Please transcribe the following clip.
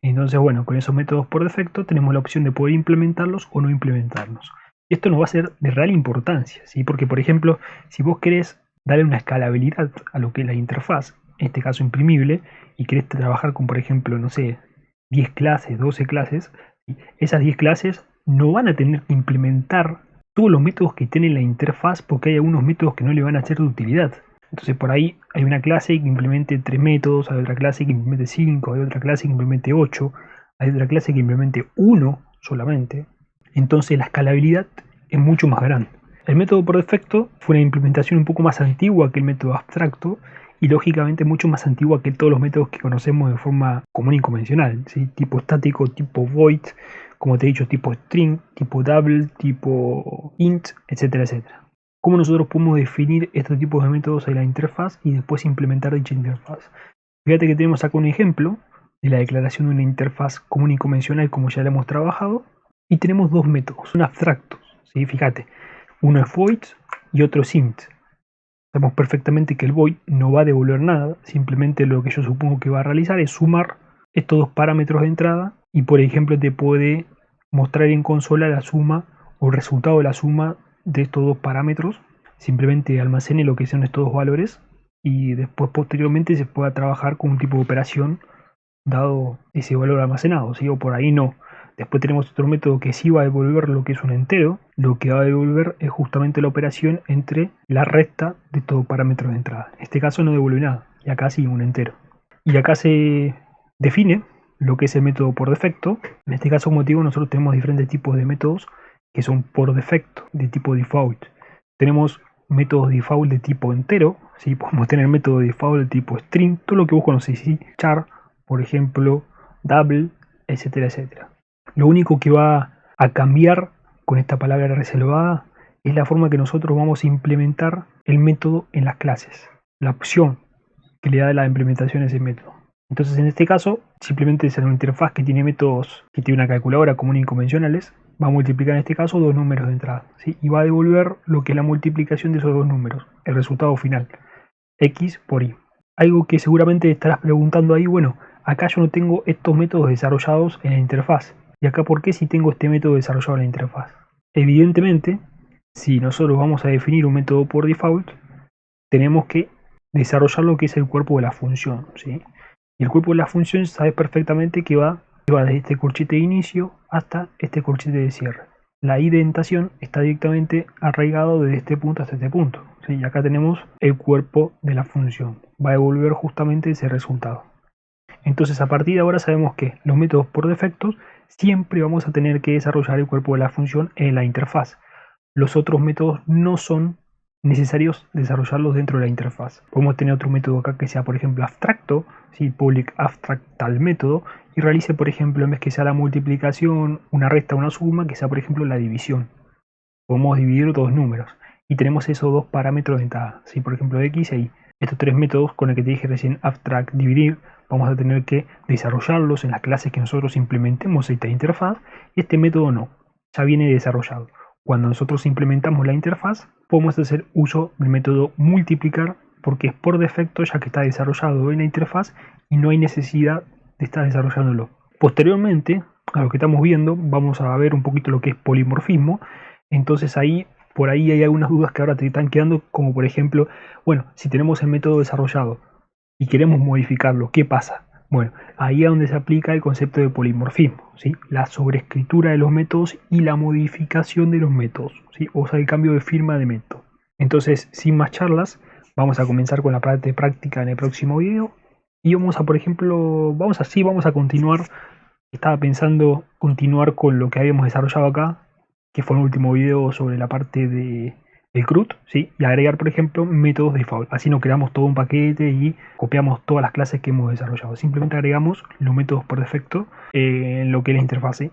Entonces, bueno, con esos métodos por defecto tenemos la opción de poder implementarlos o no implementarlos. Y esto nos va a ser de real importancia, ¿sí? Porque, por ejemplo, si vos querés darle una escalabilidad a lo que es la interfaz, en este caso imprimible, y querés trabajar con, por ejemplo, no sé, 10 clases, 12 clases, ¿sí? Esas 10 clases no van a tener que implementar todos los métodos que tiene la interfaz porque hay algunos métodos que no le van a ser de utilidad. Entonces por ahí hay una clase que implemente 3 métodos, hay otra clase que implemente 5, hay otra clase que implemente 8, hay otra clase que implemente uno solamente. Entonces la escalabilidad es mucho más grande. El método por defecto fue una implementación un poco más antigua que el método abstracto y lógicamente mucho más antigua que todos los métodos que conocemos de forma común y convencional, ¿sí? Tipo estático, tipo void, como te he dicho, tipo string, tipo double, tipo int, etcétera, etcétera. ¿Cómo nosotros podemos definir estos tipos de métodos en la interfaz y después implementar dicha interfaz? Fíjate que tenemos acá un ejemplo de la declaración de una interfaz común y convencional como ya la hemos trabajado y tenemos dos métodos, son abstractos, ¿sí? Fíjate, uno es void y otro es int. Sabemos perfectamente que el void no va a devolver nada, simplemente lo que yo supongo que va a realizar es sumar estos dos parámetros de entrada y por ejemplo te puede mostrar en consola la suma o el resultado de la suma de estos dos parámetros. Simplemente almacene lo que son estos dos valores y después posteriormente se pueda trabajar con un tipo de operación dado ese valor almacenado, ¿sí? O por ahí no. Después tenemos otro método que sí va a devolver lo que es un entero. Lo que va a devolver es justamente la operación entre la resta de todo parámetro de entrada. En este caso no devuelve nada, y acá sí un entero. Y acá se define lo que es el método por defecto. En este caso, como digo, nosotros tenemos diferentes tipos de métodos que son por defecto, de tipo default. Tenemos métodos default de tipo entero, ¿sí? Podemos tener método default de tipo string, todo lo que vos conocés, ¿sí? Char, por ejemplo, double, etcétera, etcétera. Lo único que va a cambiar con esta palabra reservada es la forma que nosotros vamos a implementar el método en las clases, la opción que le da la implementación a ese método. Entonces, en este caso, simplemente es una interfaz que tiene métodos, que tiene una calculadora común y convencionales, va a multiplicar en este caso dos números de entrada, ¿sí? Y va a devolver lo que es la multiplicación de esos dos números, el resultado final, x por y. Algo que seguramente estarás preguntando ahí, bueno, acá yo no tengo estos métodos desarrollados en la interfaz. ¿Y acá por qué si tengo este método desarrollado en la interfaz? Evidentemente, si nosotros vamos a definir un método por default, tenemos que desarrollar lo que es el cuerpo de la función, ¿sí? Y el cuerpo de la función sabes perfectamente que va desde este corchete de inicio hasta este corchete de cierre. La indentación está directamente arraigado desde este punto hasta este punto, ¿sí? Y acá tenemos el cuerpo de la función. Va a devolver justamente ese resultado. Entonces a partir de ahora sabemos que los métodos por defecto siempre vamos a tener que desarrollar el cuerpo de la función en la interfaz. Los otros métodos no son necesarios desarrollarlos dentro de la interfaz. Podemos tener otro método acá que sea, por ejemplo, abstracto, ¿sí? Public abstract tal método, y realice, por ejemplo, en vez que sea la multiplicación, una resta, una suma, que sea, por ejemplo, la división. Podemos dividir dos números y tenemos esos dos parámetros de entrada, ¿sí? Por ejemplo, x e y. Estos tres métodos con el que te dije recién, abstract, dividir, vamos a tener que desarrollarlos en las clases que nosotros implementemos esta interfaz, y este método no, ya viene desarrollado. Cuando nosotros implementamos la interfaz, podemos hacer uso del método multiplicar porque es por defecto ya que está desarrollado en la interfaz y no hay necesidad de estar desarrollándolo. Posteriormente, a lo que estamos viendo, vamos a ver un poquito lo que es polimorfismo. Entonces ahí, por ahí hay algunas dudas que ahora te están quedando, como por ejemplo, bueno, si tenemos el método desarrollado y queremos modificarlo, ¿qué pasa? Bueno, ahí es donde se aplica el concepto de polimorfismo, ¿sí? La sobreescritura de los métodos y la modificación de los métodos, ¿sí? O sea, el cambio de firma de método. Entonces, sin más charlas, vamos a comenzar con la parte práctica en el próximo video. Y vamos a, por ejemplo, vamos a continuar. Estaba pensando continuar con lo que habíamos desarrollado acá, que fue el último video sobre la parte de el CRUD, ¿sí? Y agregar, por ejemplo, métodos default. Así no creamos todo un paquete y copiamos todas las clases que hemos desarrollado. Simplemente agregamos los métodos por defecto en lo que es la interfaz, ¿sí?